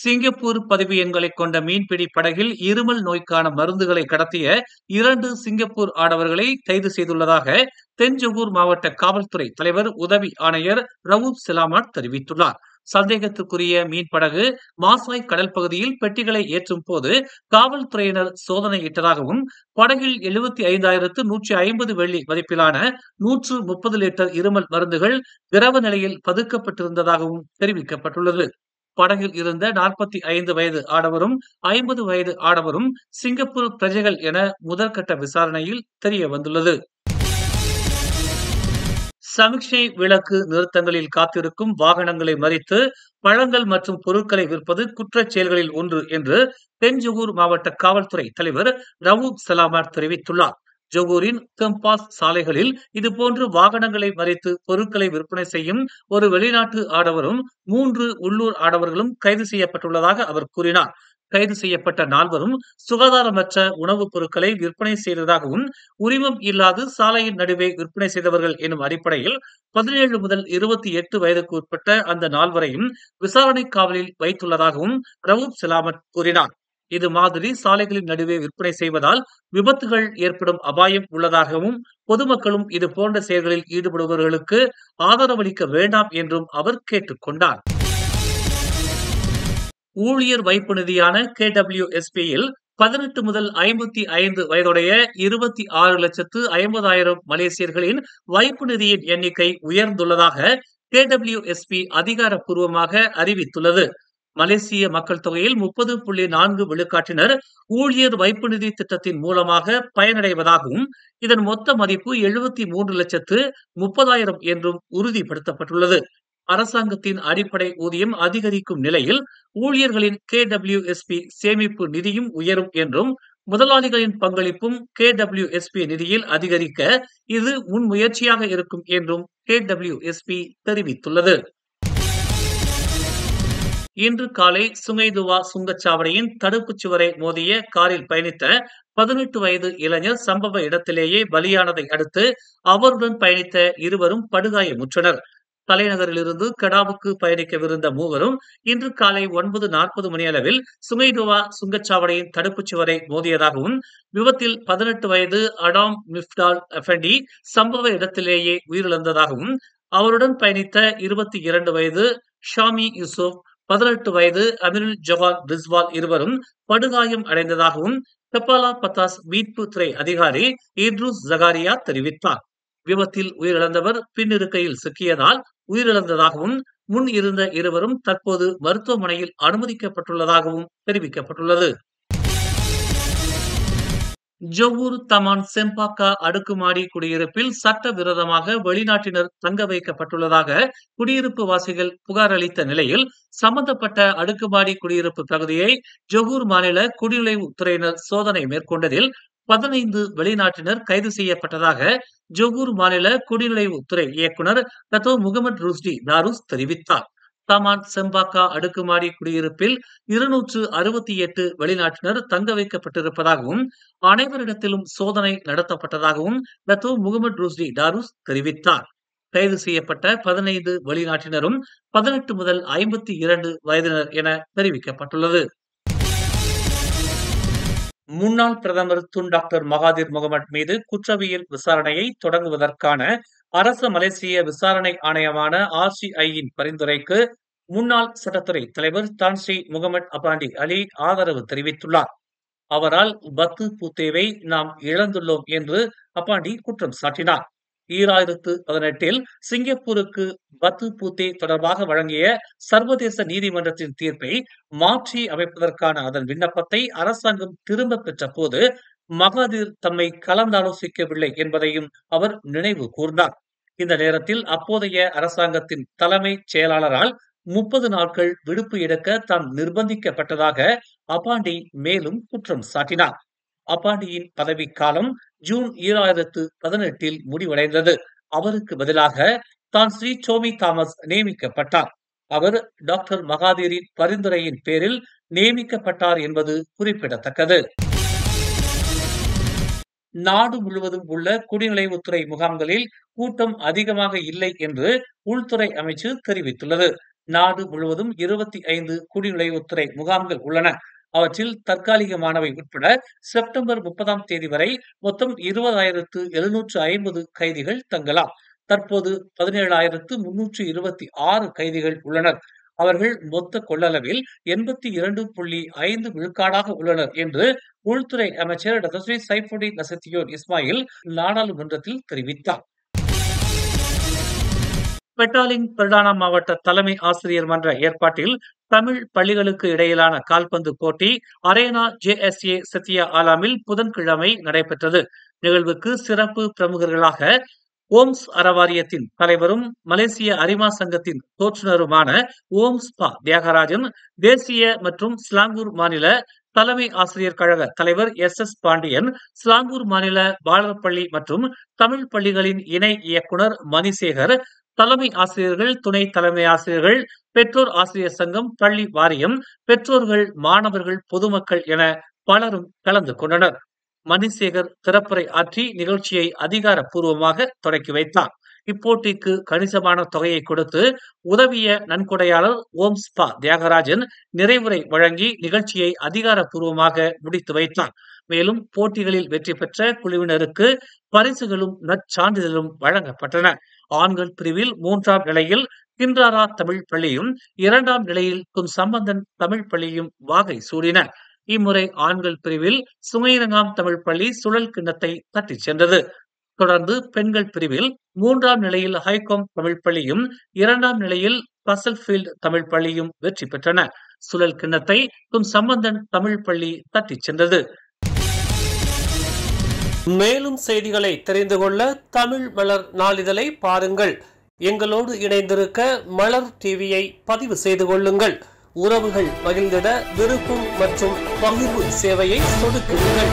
Singapore பதிவு எண்களைக் கொண்ட மீன்பிடி படகில் இருமல் நோய்க்கான மருந்துகளை கடத்திய 2 சிங்கப்பூர் ஆடவர்களை கைது செய்துள்ளதாக தென் ஜொகூர் மாவட்ட காவல்துறை தலைவர் உதவி ஆணையர் ரவூப் செலாமட் தெரிவித்துள்ளார். சந்தேகத்திற்குரிய மீன்படகு மாசாய் கடல் பகுதியில் பெட்டிகளை ஏற்றும் போது காவல்துறையினர் சோதனையிட்டதாகவும், படகில் 75,150 வெள்ளி மதிப்பிலான 130 லிட்டர் இருமல் மருந்துகள் திரவ நிலையில் பதுக்கப்பட்டிருந்ததாகவும் தெரிவிக்கப்பட்டுள்ளது. படகில் இருந்த 45 வயது ஆடவரும் 50 வயது ஆடவரும் சிங்கப்பூர் பிரஜைகள் என முதற்கட்ட விசாரணையில் தெரிய வந்துள்ளது. சமிக்ஞை விளக்கு நிறுத்தங்களில் காத்திருக்கும் வாகனங்களை மறித்து பழங்கள் மற்றும் பொருட்களை விற்பது குற்றச் செயல்களில் ஒன்று என்று தென் ஜொகூர் மாவட்ட காவல்துறை தலைவர் ரவூப் செலாமட் தெரிவித்துள்ளார். ஜொகூரின் கம்பாஸ் சாலைகளில் இதுபோன்று வாகனங்களை மறித்து பொருட்களை விற்பனை செய்யும் ஒரு வெளிநாட்டு ஆடவரும் 3 உள்ளூர் ஆடவர்களும் கைது செய்யப்பட்டுள்ளதாக அவர் கூறினார். கைது செய்யப்பட்ட 4வரும் சுகாதாரமற்ற உணவுப் பொருட்களை விற்பனை செய்ததாகவும், உரிமம் இல்லாது சாலையின் நடுவே விற்பனை செய்தவர்கள் எனும் அடிப்படையில் 17 முதல் 28 வயதுக்கு உட்பட்ட அந்த 4வரையும் விசாரணை காவலில் வைத்துள்ளதாகவும் ரவூப் செலாமட் கூறினார். இது மாதிரி சாலைகளின் நடுவே விற்பனை செய்வதால் விபத்துகள் ஏற்படும் அபாயம் உள்ளதாகவும், பொதுமக்களும் இது போன்ற செயல்களில் ஈடுபடுபவர்களுக்கு ஆதரவளிக்க வேண்டாம் என்றும் அவர் கேட்டுக் கொண்டார். ஊழியர் வைப்பு நிதியான KWSP-யில் 18 முதல் 55 வயதுடைய 26,50,000 மலேசியர்களின் வைப்பு நிதியின் எண்ணிக்கை உயர்ந்துள்ளதாக KWSP அதிகாரப்பூர்வமாக அறிவித்துள்ளது. மலேசிய மக்கள் தொகையில் 30.4 விழுக்காட்டினர் ஊழியர் வைப்பு நிதி திட்டத்தின் மூலமாக பயனடைவதாகவும், இதன் மொத்த மதிப்பு 73,30,000 என்றும் உறுதிப்படுத்தப்பட்டுள்ளது. அரசாங்கத்தின் அடிப்படை ஊதியம் அதிகரிக்கும் நிலையில் ஊழியர்களின் KWSP சேமிப்பு நிதியும் உயரும் என்றும், முதலாளிகளின் பங்களிப்பும் KWSP நிதியில் அதிகரிக்க இது முன்முயற்சியாக இருக்கும் என்றும் KWSP தெரிவித்துள்ளது. இன்று காலை சுங்கைதுவா சுங்கச்சாவடியின் தடுப்புச் சுவரை மோதிய காரில் பயணித்த 18 வயது இளைஞர் சம்பவ இடத்திலேயே பலியானதை அடுத்து அவருடன் பயணித்த 2வரும் படுகாயமுற்றனர். தலைநகரிலிருந்து கெடாவுக்கு பயணிக்கவிருந்த 3வரும் இன்று காலை 9:40 மணியளவில் சுங்கைதுவா சுங்கச்சாவடியின் தடுப்புச் சுவரை மோதியதாகவும், விபத்தில் 18 வயது அடாம் மிஃப்டால் அஃபெண்டி சம்பவ இடத்திலேயே உயிரிழந்ததாகவும், அவருடன் பயணித்த 22 வயது ஷாமி யூசுப், 18 வயது அமிருல் ஜவான் ரிஸ்வால் இருவரும் படுகாயம் அடைந்ததாகவும் கப்பாலா பத்தாஸ் மீட்பு துறை அதிகாரி இட்ரூஸ் ஜகாரியா தெரிவித்தார். விபத்தில் உயிரிழந்தவர் பின்னிருக்கையில் சிக்கியதால் உயிரிழந்ததாகவும், முன் இருந்த 2வரும் தற்போது மருத்துவமனையில் அனுமதிக்கப்பட்டுள்ளதாகவும் தெரிவிக்கப்பட்டுள்ளது. ஜொகூர் தமான் செம்பாக்கா அடுக்குமாடி குடியிருப்பில் சட்டவிரோதமாக வெளிநாட்டினர் தங்க வைக்கப்பட்டுள்ளதாக குடியிருப்பு வாசிகள் புகார் அளித்த நிலையில் சம்பந்தப்பட்ட அடுக்குமாடி குடியிருப்பு பகுதியை ஜொகூர் மாநில குடிநுழைவுத் துறையினர் சோதனை மேற்கொண்டதில் 15 வெளிநாட்டினர் கைது செய்யப்பட்டதாக ஜொகூர் மாநில குடிநுழைவுத் துறை இயக்குனர் டத்தோ முகமது ருஸ்டி தாரூஸ் தெரிவித்தார். தமான் செம்பாக்கா அடுக்குமாடி குடியிருப்பில் 268 வெளிநாட்டினர் தங்க வைக்கப்பட்டிருப்பதாகவும், அனைவரிடத்திலும் சோதனை நடத்தப்பட்டதாகவும் டத்தோ முகமது ருஸ்டி தாரூஸ் தெரிவித்தார். கைது செய்யப்பட்ட 15 வெளிநாட்டினரும் 18 முதல் 52 வயதினர் என தெரிவிக்கப்பட்டுள்ளது. முன்னாள் பிரதமர் துன் டாக்டர் மகாதிர் முகமது மீது குற்றவியல் விசாரணையை தொடங்குவதற்கான அரச மலேசிய விசாரணை ஆணையமான RCI-யின் பரிந்துரைக்கு முன்னாள் சட்டத்துறை தலைவர் தான் ஸ்ரீ முகமது அபாண்டி அலி ஆதரவு தெரிவித்துள்ளார். அவரால் பத்து பூத்தேவை நாம் இழந்துள்ளோம் என்று அபாண்டி குற்றம் சாட்டினார். 2018 சிங்கப்பூருக்கு பத்து பூத்தே தொடர்பாக வழங்கிய சர்வதேச நீதிமன்றத்தின் தீர்ப்பை மாற்றி அமைப்பதற்கான அதன் விண்ணப்பத்தை அரசாங்கம் திரும்ப பெற்ற போது மகாதிர் தம்மை கலந்தாலோசிக்கவில்லை என்பதையும் அவர் நினைவு கூர்ந்தார். இந்த நேரத்தில் அப்போதைய அரசாங்கத்தின் தலைமைச் செயலாளரால் 30 நாட்கள் விடுப்பு எடுக்க தாம் நிர்பந்திக்கப்பட்டதாக அபாண்டி மேலும் குற்றம் சாட்டினார். அபாண்டியின் பதவிக்காலம் ஜூன் 2018 முடிவடைந்தது. அவருக்கு பதிலாக தான் ஸ்ரீ சோமி தாமஸ் நியமிக்கப்பட்டார். அவர் டாக்டர் மகாதீரின் பரிந்துரையின் பேரில் நியமிக்கப்பட்டார் என்பது குறிப்பிடத்தக்கது. நாடு முழுவதும் உள்ள குடிநுழைவுத்துறை முகாம்களில் கூட்டம் அதிகமாக இல்லை என்று உள்துறை அமைச்சு தெரிவித்துள்ளது. நாடு முழுவதும் 25 குடிநுழைவுத்துறை முகாம்கள் உள்ளன. அவற்றில் தற்காலிகமானவை உட்பட செப்டம்பர் 30ஆம் தேதி வரை மொத்தம் 20,750 கைதிகள் தங்கலாம். தற்போது 17,326 கைதிகள் உள்ளனர். அவர்கள் மொத்த கொள்ளளவில் 82.5 விழுக்காடாக உள்ளனர் என்று உள்துறை அமைச்சர் டாக்டர் ஸ்ரீ சைஃபுடின் நசத்தியோன் இஸ்மாயில் நாடாளுமன்றத்தில் தெரிவித்தார். பெட்டாலிங் பிரதான மாவட்ட தலைமை ஆசிரியர் மன்ற ஏற்பாட்டில் தமிழ் பள்ளிகளுக்கு இடையிலான கால்பந்து போட்டி அரேனா JSA சத்யா ஆலாமில் புதன்கிழமை நடைபெற்றது. நிகழ்வுக்கு சிறப்பு பிரமுகர்களாக ஓம்ஸ் அறவாரியத்தின் தலைவரும் மலேசிய அரிமா சங்கத்தின் தோற்றுநருமான ஓம்ஸ் பா தியாகராஜன், தேசிய மற்றும் ஸ்லாங்கூர் மாநில தலைமை ஆசிரியர் கழக தலைவர் SS பாண்டியன், ஸ்லாங்கூர் மாநில பாலர் பள்ளி மற்றும் தமிழ் பள்ளிகளின் இணை இயக்குனர் மணிசேகர், தலைமை ஆசிரியர்கள், துணை தலைமை ஆசிரியர்கள், பெற்றோர் ஆசிரியர் சங்கம், பள்ளி வாரியம், பெற்றோர்கள், மாணவர்கள், பொதுமக்கள் என பலரும் கலந்து கொண்டனர். மணிசேகர் திறப்புரை ஆற்றி நிகழ்ச்சியை அதிகாரப்பூர்வமாக தொடக்கி வைத்தார். இப்போட்டிக்கு கணிசமான தொகையை கொடுத்து உதவிய நன்கொடையாளர் ஓம்ஸ் பா தியாகராஜன் நிறைவுரை வழங்கி நிகழ்ச்சியை அதிகாரப்பூர்வமாக முடித்து வைத்தார். மேலும் போட்டிகளில் வெற்றி பெற்ற குழுவினருக்கு பரிசுகளும் நற்சான்றிதழும் வழங்கப்பட்டன. ஆண்கள் பிரிவில் 3ஆம் நிலையில் கின்றாரா தமிழ் பள்ளியும் 2ஆம் நிலையில் சம்பந்தன் தமிழ் பள்ளியும் வாகை சூடின. இம்முறை ஆண்கள் பிரிவில் சுமைரங்காம் தமிழ் பள்ளி சுழல் கிண்ணத்தை தட்டிச் சென்றது. தொடர்ந்து பெண்கள் பிரிவில் 3ஆம் நிலையில் ஹைகோம் தமிழ் பள்ளியும் 2ஆம் நிலையில் பசல்ஃபீல்ட் தமிழ் பள்ளியும் வெற்றி பெற்றன. சுழல் கிண்ணத்தை சம்பந்தன் தமிழ் பள்ளி தட்டிச் சென்றது. மேலும் செய்திகளை தெரிந்து கொள்ள தமிழ் மலர் நாளிதழை பாருங்கள். எங்களோடு இணைந்திருக்க மலர் டிவியை பதிவு செய்து கொள்ளுங்கள். உறவுகள் மகிழ்ந்திட விருப்பம் மற்றும் பகிர்வு சேவையை சொடுக்குங்கள்.